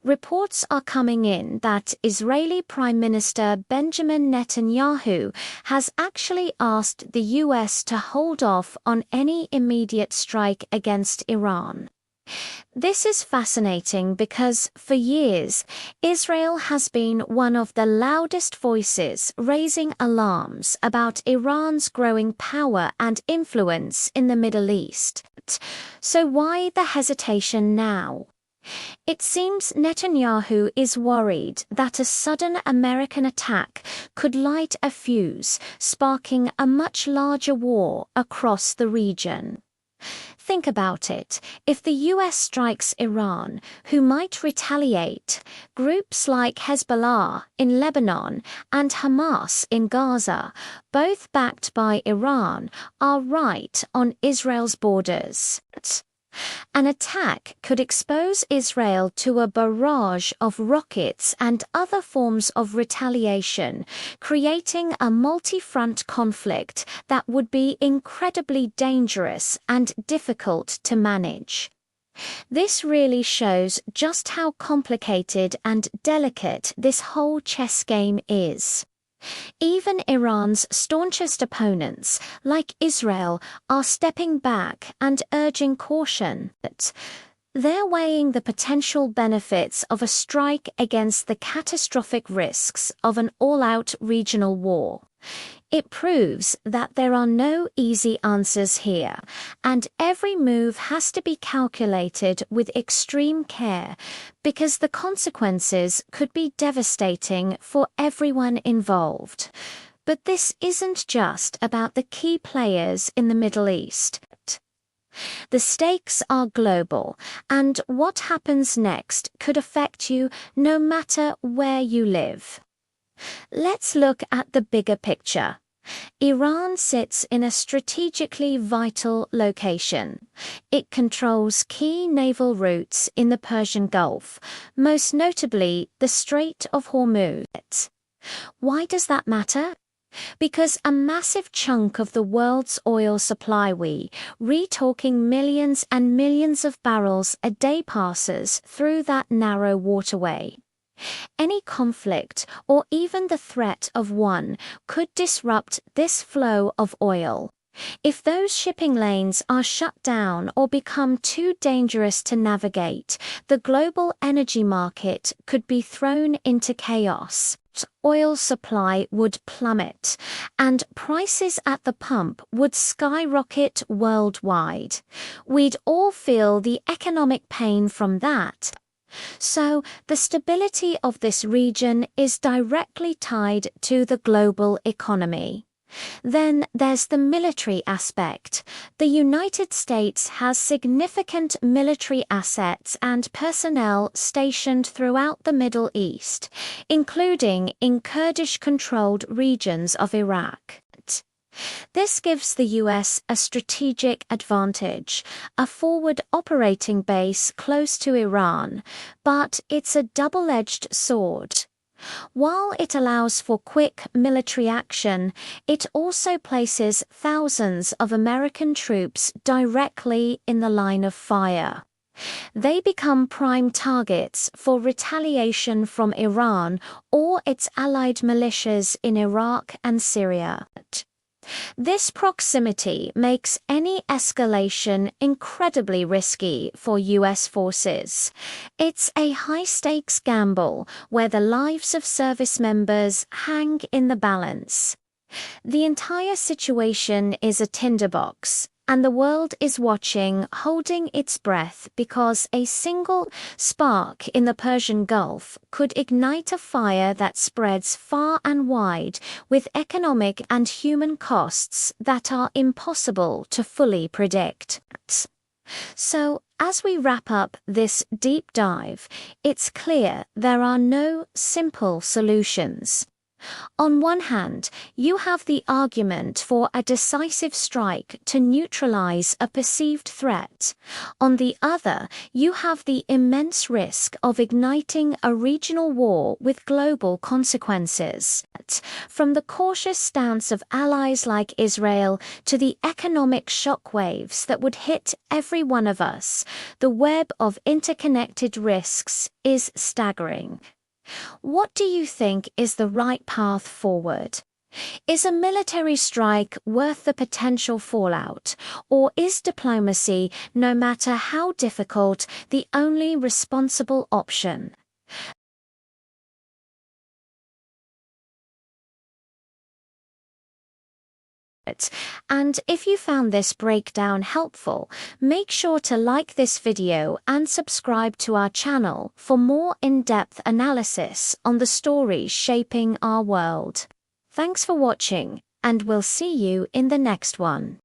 Reports are coming in that Israeli Prime Minister Benjamin Netanyahu has actually asked the US to hold off on any immediate strike against Iran. This is fascinating because, for years, Israel has been one of the loudest voices raising alarms about Iran's growing power and influence in the Middle East. So why the hesitation now? It seems Netanyahu is worried that a sudden American attack could light a fuse, sparking a much larger war across the region. Think about it. If the US strikes Iran, who might retaliate? Groups like Hezbollah in Lebanon and Hamas in Gaza, both backed by Iran, are right on Israel's borders. An attack could expose Israel to a barrage of rockets and other forms of retaliation, creating a multi-front conflict that would be incredibly dangerous and difficult to manage. This really shows just how complicated and delicate this whole chess game is. Even Iran's staunchest opponents, like Israel, are stepping back and urging caution. They're weighing the potential benefits of a strike against the catastrophic risks of an all-out regional war. It proves that there are no easy answers here, and every move has to be calculated with extreme care because the consequences could be devastating for everyone involved. But this isn't just about the key players in the Middle East. The stakes are global, and what happens next could affect you no matter where you live. Let's look at the bigger picture. Iran sits in a strategically vital location. It controls key naval routes in the Persian Gulf, most notably the Strait of Hormuz. Why does that matter? Because a massive chunk of the world's oil supply, we're talking millions and millions of barrels a day, passes through that narrow waterway. Any conflict, or even the threat of one, could disrupt this flow of oil. If those shipping lanes are shut down or become too dangerous to navigate, the global energy market could be thrown into chaos. Oil supply would plummet, and prices at the pump would skyrocket worldwide. We'd all feel the economic pain from that. So, the stability of this region is directly tied to the global economy. Then there's the military aspect. The United States has significant military assets and personnel stationed throughout the Middle East, including in Kurdish-controlled regions of Iraq. This gives the US a strategic advantage, a forward operating base close to Iran, but it's a double-edged sword. While it allows for quick military action, it also places thousands of American troops directly in the line of fire. They become prime targets for retaliation from Iran or its allied militias in Iraq and Syria. This proximity makes any escalation incredibly risky for US forces. It's a high-stakes gamble where the lives of service members hang in the balance. The entire situation is a tinderbox, and the world is watching, holding its breath, because a single spark in the Persian Gulf could ignite a fire that spreads far and wide, with economic and human costs that are impossible to fully predict. So, as we wrap up this deep dive, it's clear there are no simple solutions. On one hand, you have the argument for a decisive strike to neutralize a perceived threat. On the other, you have the immense risk of igniting a regional war with global consequences. From the cautious stance of allies like Israel to the economic shockwaves that would hit every one of us, the web of interconnected risks is staggering. What do you think is the right path forward? Is a military strike worth the potential fallout, or is diplomacy, no matter how difficult, the only responsible option? And if you found this breakdown helpful, make sure to like this video and subscribe to our channel for more in-depth analysis on the stories shaping our world. Thanks for watching, and we'll see you in the next one.